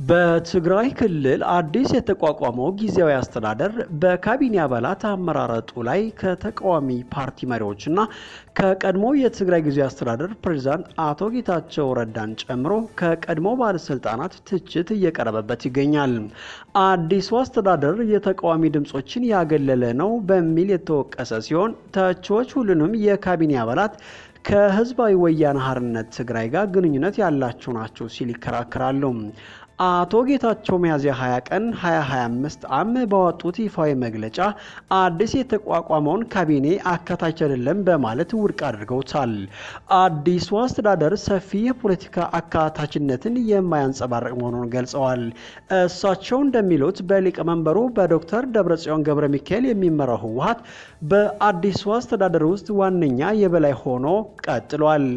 በትግራይ ክልል አዲስ የተቋቋመው ጊዜያዊ አስተዳደር በካቢኔ አባላት አመራረጡ ላይ ከተቃዋሚ ፓርቲ መሪዎችና ከቀድሞ የትግራይ ጊዜያዊ አስተዳደር ፕሬዝዳንት አቶ ጌታቸው ረዳን ጨምሮ ከቀድሞ ባለስልጣናት ትችት እየቀረበበት ይገኛል። አዲሱ አስተዳደር የተቃዋሚ ድምጾችን ያገለለ ነው በሚል የተወቀሰ ሲሆን ተቺዎች ሁሉንም የካቢኔ አባላት ከህዝባዊ ወያነ ሓርነት ትግራይ ጋር ግንኙነት ያላቸው ናቸው ሲል ይከራከራሉ። አቶ ጌታቸው ሚያዝያ 20 ቀን 2025 ዓ.ም ባወጡት ይፋዊ መግለጫ አዲስ የተቋቋመውን ካቢኔ አካታች አይደለም በማለት ውድቅ አድርገውታል። አዲሱ አስተዳደር ሰፊ የፖለቲካ አካታችነትን የማያንጸባርቅ መሆኑን ገልጸዋል። እሳቸው እንደሚሉት በሊቀመንበሩ በዶክተር ደብረጽዮን ገብረ ሚካኤል የሚመራው ህወሓት በአዲሱ አስተዳደር ውስጥ ዋነኛ የበላይ ሆኖ ቀጥሏል።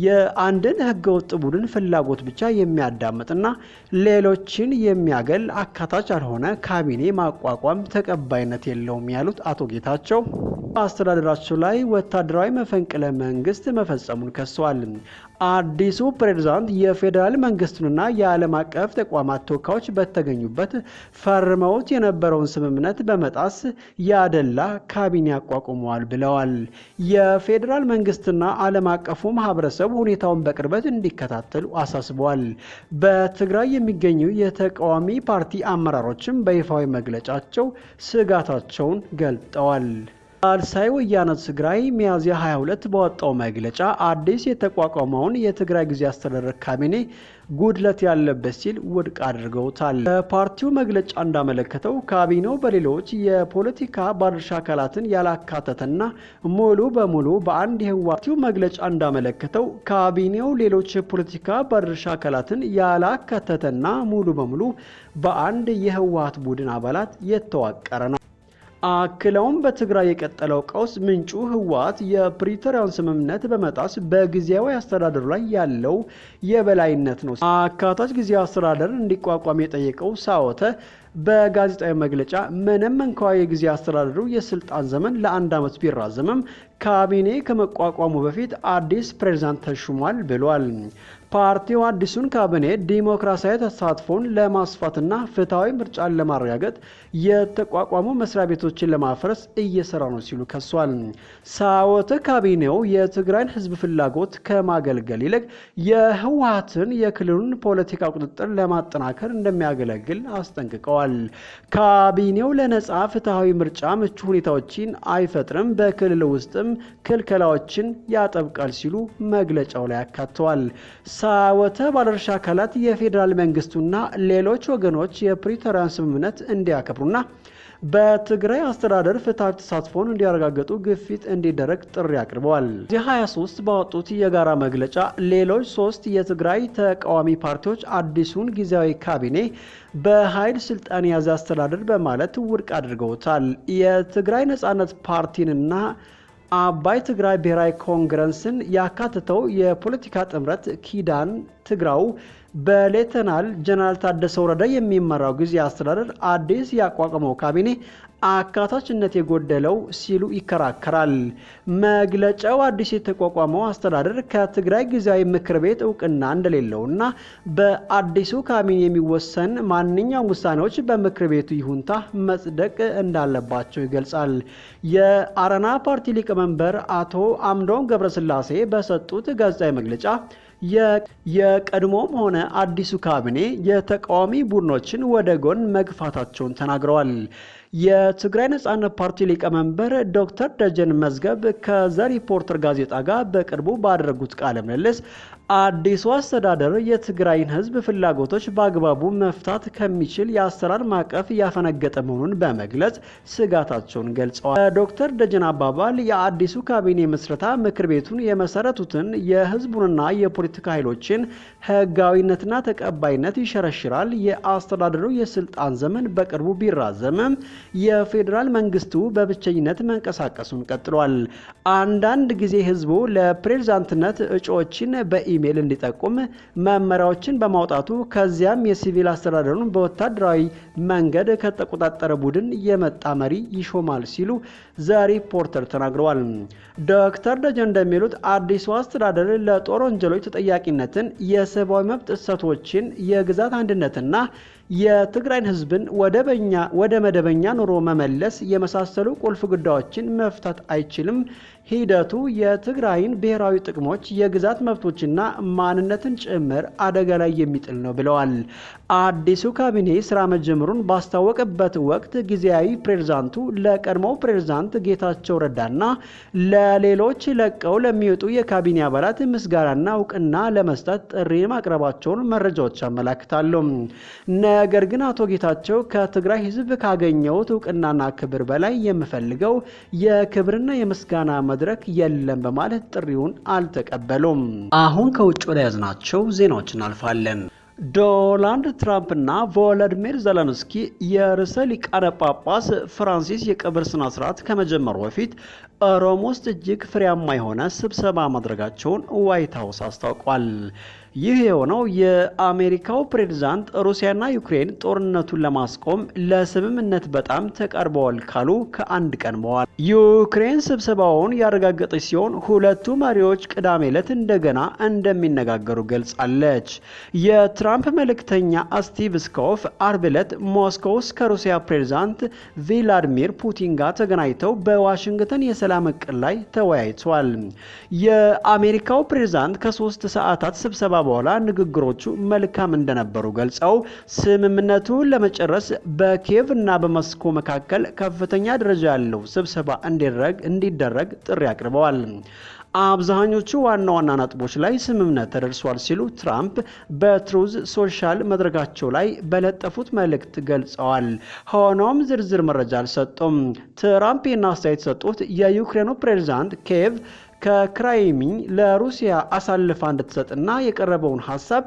የአንድን ህገወጥ ቡድን ፍላጎት ብቻ የሚያዳምጥና ሌሎችን የሚያገል አካታች ያልሆነ ካቢኔ ማቋቋም ተቀባይነት የለውም ያሉት አቶ ጌታቸው አስተዳደራቸው ላይ ወታደራዊ መፈንቅለ መንግስት መፈጸሙን ከሰዋል። አዲሱ ፕሬዝዳንት የፌዴራል መንግስቱንና የዓለም አቀፍ ተቋማት ተወካዮች በተገኙበት ፈርመውት የነበረውን ስምምነት በመጣስ ያደላ ካቢኔ አቋቁመዋል ብለዋል። የፌዴራል መንግስትና ዓለም አቀፉ ማህበረሰብ ሁኔታውን በቅርበት እንዲከታተሉ አሳስበዋል። በትግራይ የሚገኙ የተቃዋሚ ፓርቲ አመራሮችም በይፋዊ መግለጫቸው ስጋታቸውን ገልጠዋል። ሳልሳይ ወያነ ትግራይ ሚያዝያ 22 በወጣው መግለጫ አዲስ የተቋቋመውን የትግራይ ጊዜያዊ አስተዳደር ካቢኔ ጉድለት ያለበት ሲል ውድቅ አድርገውታል። ፓርቲው መግለጫ እንዳመለከተው ካቢኔው በሌሎች የፖለቲካ ባለድርሻ አካላትን ያላካተተና ሙሉ በሙሉ በአንድ የህወሓት መግለጫ እንዳመለከተው ካቢኔው ሌሎች የፖለቲካ ባለድርሻ አካላትን ያላካተተና ሙሉ በሙሉ በአንድ የህወሓት ቡድን አባላት የተዋቀረ ነው። አክለውም በትግራይ የቀጠለው ቀውስ ምንጩ ህወሓት የፕሪቶሪያውን ስምምነት በመጣስ በጊዜያዊ አስተዳደሩ ላይ ያለው የበላይነት ነው። አካታች ጊዜያዊ አስተዳደር እንዲቋቋም የጠየቀው ሳወተ በጋዜጣዊ መግለጫ ምንም እንኳ የጊዜ አስተዳደሩ የስልጣን ዘመን ለ1 ዓመት ቢራዘምም ካቢኔ ከመቋቋሙ በፊት አዲስ ፕሬዝዳንት ተሹሟል ብሏል። ፓርቲው አዲሱን ካቢኔ ዲሞክራሲያዊ ተሳትፎን ለማስፋትና ፍትሐዊ ምርጫን ለማረጋገጥ የተቋቋሙ መስሪያ ቤቶችን ለማፍረስ እየሰራ ነው ሲሉ ከሷል። ሳወተ ካቢኔው የትግራይን ህዝብ ፍላጎት ከማገልገል ይልቅ የህወሓትን የክልሉን ፖለቲካ ቁጥጥር ለማጠናከር እንደሚያገለግል አስጠንቅቀዋል። ካቢኔው ለነጻ ፍትሐዊ ምርጫ ምቹ ሁኔታዎችን አይፈጥርም፣ በክልል ውስጥም ክልከላዎችን ያጠብቃል ሲሉ መግለጫው ላይ አካተዋል። ሳወተ ባለድርሻ አካላት የፌዴራል መንግስቱና ሌሎች ወገኖች የፕሪቶሪያን ስምምነት እንዲያከብሩና በትግራይ አስተዳደር ፍትሐዊ ተሳትፎን እንዲያረጋግጡ ግፊት እንዲደረግ ጥሪ አቅርበዋል። የ23 ባወጡት የጋራ መግለጫ ሌሎች 3 የትግራይ ተቃዋሚ ፓርቲዎች አዲሱን ጊዜያዊ ካቢኔ በኃይል ስልጣን የያዘ አስተዳደር በማለት ውድቅ አድርገውታል። የትግራይ ነጻነት ፓርቲንና አባይ ትግራይ ብሔራዊ ኮንግረስን ያካተተው የፖለቲካ ጥምረት ኪዳን ትግራው በሌተናል ጀነራል ታደሰ ወረደ የሚመራው ጊዜያዊ አስተዳደር አዲስ ያቋቋመው ካቢኔ አካታችነት የጎደለው ሲሉ ይከራከራል። መግለጫው አዲስ የተቋቋመው አስተዳደር ከትግራይ ጊዜያዊ ምክር ቤት እውቅና እንደሌለውና በአዲሱ ካቢኔ የሚወሰን ማንኛውም ውሳኔዎች በምክር ቤቱ ይሁንታ መጽደቅ እንዳለባቸው ይገልጻል። የአረና ፓርቲ ሊቀመንበር አቶ አምዶም ገብረስላሴ በሰጡት ጋዜጣዊ መግለጫ የቀድሞም ሆነ አዲሱ ካቢኔ የተቃዋሚ ቡድኖችን ወደ ጎን መግፋታቸውን ተናግረዋል። የትግራይ ነጻነት ፓርቲ ሊቀመንበር ዶክተር ደጀን መዝገብ ከዘ ሪፖርተር ጋዜጣ ጋር በቅርቡ ባደረጉት ቃለ ምልልስ አዲሱ አስተዳደር የትግራይን ህዝብ ፍላጎቶች በአግባቡ መፍታት ከሚችል የአሰራር ማዕቀፍ ያፈነገጠ መሆኑን በመግለጽ ስጋታቸውን ገልጸዋል። ዶክተር ደጀን አባባል የአዲሱ ካቢኔ ምስረታ ምክር ቤቱን የመሰረቱትን የህዝቡንና የፖለቲካ ኃይሎችን ህጋዊነትና ተቀባይነት ይሸረሽራል። የአስተዳደሩ የስልጣን ዘመን በቅርቡ ቢራዘምም የፌዴራል መንግስቱ በብቸኝነት መንቀሳቀሱን ቀጥሏል። አንዳንድ ጊዜ ህዝቡ ለፕሬዝዳንትነት እጩዎችን በኢሜል እንዲጠቁም መመሪያዎችን በማውጣቱ ከዚያም የሲቪል አስተዳደሩን በወታደራዊ መንገድ ከተቆጣጠረ ቡድን የመጣ መሪ ይሾማል ሲሉ ዘ ሪፖርተር ተናግረዋል። ዶክተር ደጀን እንደሚሉት አዲሱ አስተዳደር ለጦር ወንጀሎች ተጠያቂነትን፣ የሰብአዊ መብት ጥሰቶችን፣ የግዛት አንድነትና የትግራይን ህዝብን ወደ መደበኛ ኑሮ መመለስ የመሳሰሉ ቁልፍ ጉዳዮችን መፍታት አይችልም። ሂደቱ የትግራይን ብሔራዊ ጥቅሞች፣ የግዛት መብቶችና ማንነትን ጭምር አደጋ ላይ የሚጥል ነው ብለዋል። አዲሱ ካቢኔ ስራ መጀመሩን ባስታወቀበት ወቅት ጊዜያዊ ፕሬዝዳንቱ ለቀድሞው ፕሬዝዳንት ጌታቸው ረዳና ለሌሎች ለቀው ለሚወጡ የካቢኔ አባላት ምስጋናና እውቅና ለመስጠት ጥሪ ማቅረባቸውን መረጃዎች ያመላክታሉ። ነገር ግን አቶ ጌታቸው ከትግራይ ህዝብ ካገኘውት እውቅናና ክብር በላይ የምፈልገው የክብርና የምስጋና መድረክ የለም በማለት ጥሪውን አልተቀበሉም። አሁን ከውጭ ወደ ያዝናቸው ዜናዎች እናልፋለን። ዶናልድ ትራምፕ እና ቮሎዲሚር ዘለንስኪ የርዕሰ ሊቃነ ጳጳስ ፍራንሲስ የቀብር ስነ ስርዓት ከመጀመሩ በፊት ሮም ውስጥ እጅግ ፍሬያማ የሆነ ስብሰባ ማድረጋቸውን ዋይት ሀውስ አስታውቋል። ይህ የሆነው የአሜሪካው ፕሬዝዳንት ሩሲያና ዩክሬን ጦርነቱን ለማስቆም ለስምምነት በጣም ተቃርበዋል ካሉ ከአንድ ቀን በኋላ ዩክሬን ስብሰባውን ያረጋገጠች ሲሆን ሁለቱ መሪዎች ቅዳሜ ዕለት እንደገና እንደሚነጋገሩ ገልጻለች። የትራምፕ መልእክተኛ ስቲቭ ስኮፍ አርብ ዕለት ሞስኮ ውስጥ ከሩሲያ ፕሬዝዳንት ቭላዲሚር ፑቲን ጋር ተገናኝተው በዋሽንግተን የሰላም እቅድ ላይ ተወያይተዋል። የአሜሪካው ፕሬዝዳንት ከ3 ሰዓታት ስብሰባ በኋላ ንግግሮቹ መልካም እንደነበሩ ገልጸው ስምምነቱን ለመጨረስ በኪየቭ እና በሞስኮ መካከል ከፍተኛ ደረጃ ያለው ስብሰባ እንዲደረግ ጥሪ አቅርበዋል። አብዛኞቹ ዋና ዋና ነጥቦች ላይ ስምምነት ተደርሷል ሲሉ ትራምፕ በትሩዝ ሶሻል መድረካቸው ላይ በለጠፉት መልእክት ገልጸዋል። ሆኖም ዝርዝር መረጃ አልሰጡም። ትራምፕ ይህን አስተያየት የሰጡት የዩክሬኑ ፕሬዝዳንት ኪየቭ ከክራይሚን ለሩሲያ አሳልፋ እንድትሰጥና የቀረበውን ሀሳብ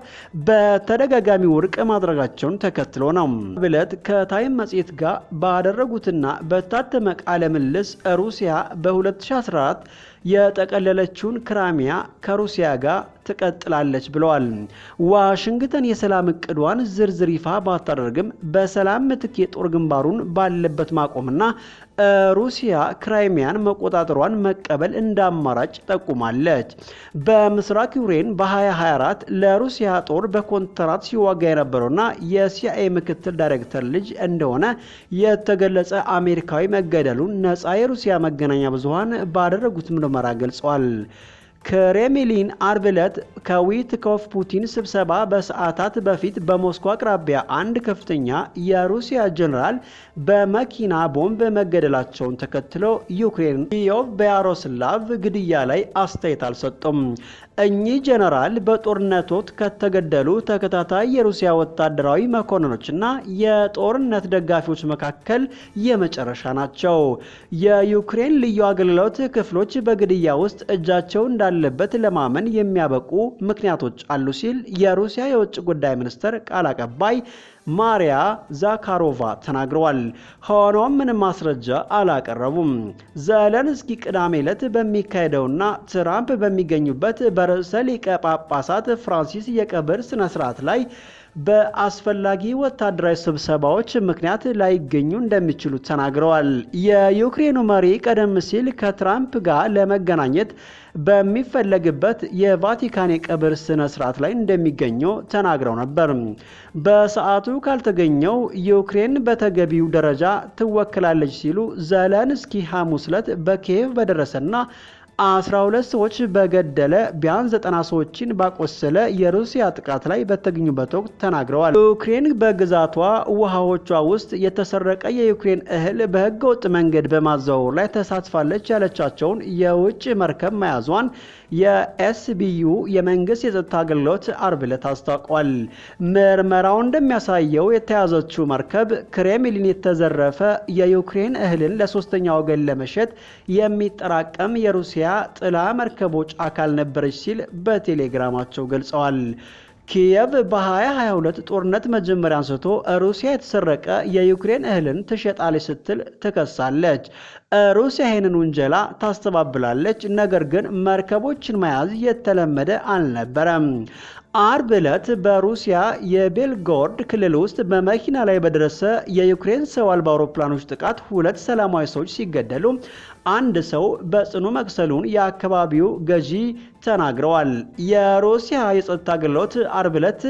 በተደጋጋሚ ውድቅ ማድረጋቸውን ተከትሎ ነው። ብለት ከታይም መጽሔት ጋር ባደረጉትና በታተመ ቃለ ምልልስ ሩሲያ በ2014 የጠቀለለችውን ክራይሚያ ከሩሲያ ጋር ትቀጥላለች ብለዋል። ዋሽንግተን የሰላም እቅዷን ዝርዝር ይፋ ባታደርግም በሰላም ምትክ የጦር ግንባሩን ባለበት ማቆምና ሩሲያ ክራይሚያን መቆጣጠሯን መቀበል እንደ አማራጭ ጠቁማለች። በምስራቅ ዩክሬን በ2024 ለሩሲያ ጦር በኮንትራት ሲዋጋ የነበረውና የሲአይኤ ምክትል ዳይሬክተር ልጅ እንደሆነ የተገለጸ አሜሪካዊ መገደሉን ነፃ የሩሲያ መገናኛ ብዙሃን ባደረጉት ምርመራ ገልጸዋል። ክሬምሊን አርብ ዕለት ከዊትኮፍ ፑቲን ስብሰባ በሰዓታት በፊት በሞስኮ አቅራቢያ አንድ ከፍተኛ የሩሲያ ጀነራል በመኪና ቦምብ መገደላቸውን ተከትሎ ዩክሬን ኪየቭ በያሮስላቭ ግድያ ላይ አስተያየት አልሰጡም። እኚህ ጀነራል በጦርነት ወቅት ከተገደሉ ተከታታይ የሩሲያ ወታደራዊ መኮንኖችና የጦርነት ደጋፊዎች መካከል የመጨረሻ ናቸው። የዩክሬን ልዩ አገልግሎት ክፍሎች በግድያ ውስጥ እጃቸው እንዳለበት ለማመን የሚያበቁ ምክንያቶች አሉ ሲል የሩሲያ የውጭ ጉዳይ ሚኒስትር ቃል አቀባይ ማሪያ ዛካሮቫ ተናግረዋል። ሆኖም ምንም ማስረጃ አላቀረቡም። ዘለንስኪ ቅዳሜ ዕለት በሚካሄደውና ትራምፕ በሚገኙበት በርዕሰ ሊቀ ጳጳሳት ፍራንሲስ የቀብር ስነ ስርዓት ላይ በአስፈላጊ ወታደራዊ ስብሰባዎች ምክንያት ላይገኙ እንደሚችሉ ተናግረዋል። የዩክሬኑ መሪ ቀደም ሲል ከትራምፕ ጋር ለመገናኘት በሚፈለግበት የቫቲካን የቀብር ስነ ስርዓት ላይ እንደሚገኙ ተናግረው ነበር። በሰዓቱ ካልተገኘው ዩክሬን በተገቢው ደረጃ ትወክላለች ሲሉ ዘለንስኪ ሐሙስ ዕለት በኪየቭ በደረሰና 12 ሰዎች በገደለ ቢያንስ 90 ሰዎችን ባቆሰለ የሩሲያ ጥቃት ላይ በተገኙበት ወቅት ተናግረዋል። ዩክሬን በግዛቷ ውሃዎቿ ውስጥ የተሰረቀ የዩክሬን እህል በህገወጥ መንገድ በማዘዋወር ላይ ተሳትፋለች ያለቻቸውን የውጭ መርከብ መያዟን የኤስቢዩ የመንግስት የጸጥታ አገልግሎት አርብ ዕለት አስታውቋል። ምርመራው እንደሚያሳየው የተያዘችው መርከብ ክሬምሊን የተዘረፈ የዩክሬን እህልን ለሶስተኛ ወገን ለመሸጥ የሚጠራቀም የሩሲያ ጥላ መርከቦች አካል ነበረች ሲል በቴሌግራማቸው ገልጸዋል። ኪየቭ በ2022 ጦርነት መጀመሪያ አንስቶ ሩሲያ የተሰረቀ የዩክሬን እህልን ትሸጣለች ስትል ትከሳለች። ሩሲያ ይህንን ውንጀላ ታስተባብላለች። ነገር ግን መርከቦችን መያዝ የተለመደ አልነበረም። አርብ ዕለት በሩሲያ የቤልጎሮድ ክልል ውስጥ በመኪና ላይ በደረሰ የዩክሬን ሰው አልባ አውሮፕላኖች ጥቃት 2 ሰላማዊ ሰዎች ሲገደሉ አንድ ሰው በጽኑ መቁሰሉን የአካባቢው ገዢ ተናግረዋል። የሩሲያ የጸጥታ አገልግሎት አርብ ዕለት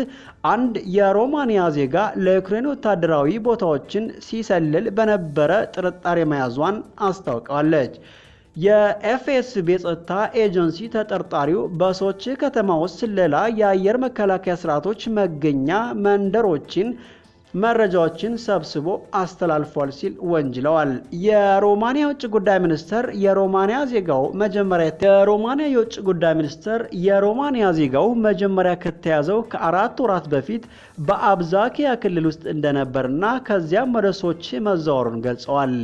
አንድ የሮማኒያ ዜጋ ለዩክሬን ወታደራዊ ቦታዎችን ሲሰልል በነበረ ጥርጣሬ መያዟን አስታውቃለች። የኤፍኤስቢ የጸጥታ ኤጀንሲ ተጠርጣሪው በሶቺ ከተማ ውስጥ ስለላ የአየር መከላከያ ስርዓቶች መገኛ መንደሮችን መረጃዎችን ሰብስቦ አስተላልፏል ሲል ወንጅለዋል። የሮማኒያ የውጭ ጉዳይ ሚኒስተር የሮማኒያ ዜጋው መጀመሪያ ከተያዘው ከ4 ወራት በፊት በአብዛኪያ ክልል ውስጥ እንደነበርና ከዚያም ወደ ሶቺ መዛወሩን ገልጸዋል።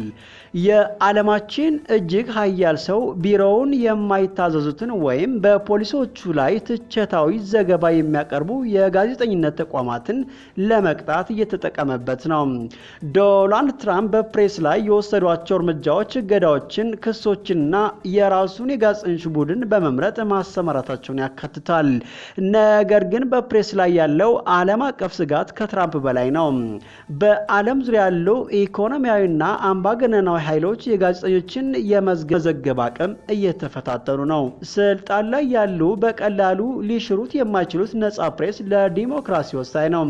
የዓለማችን እጅግ ኃያል ሰው ቢሮውን የማይታዘዙትን ወይም በፖሊሶቹ ላይ ትችታዊ ዘገባ የሚያቀርቡ የጋዜጠኝነት ተቋማትን ለመቅጣት እየተጠቀመበት ነው። ዶናልድ ትራምፕ በፕሬስ ላይ የወሰዷቸው እርምጃዎች እገዳዎችን፣ ክሶችንና የራሱን የጋዜጠኞች ቡድን በመምረጥ ማሰማራታቸውን ያካትታል። ነገር ግን በፕሬስ ላይ ያለው ዓለም አቀፍ ስጋት ከትራምፕ በላይ ነው። በዓለም ዙሪያ ያሉ ኢኮኖሚያዊና አምባገነናዊ ኃይሎች የጋዜጠኞችን የመዘገብ አቅም እየተፈታተኑ ነው። ስልጣን ላይ ያሉ በቀላሉ ሊሽሩት የማይችሉት ነጻ ፕሬስ ለዲሞክራሲ ወሳኝ ነው።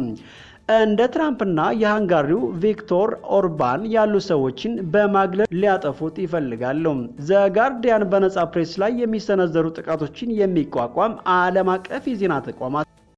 እንደ ትራምፕና የሃንጋሪው ቪክቶር ኦርባን ያሉ ሰዎችን በማግለል ሊያጠፉት ይፈልጋሉ። ዘጋርዲያን በነጻ ፕሬስ ላይ የሚሰነዘሩ ጥቃቶችን የሚቋቋም ዓለም አቀፍ የዜና ተቋማት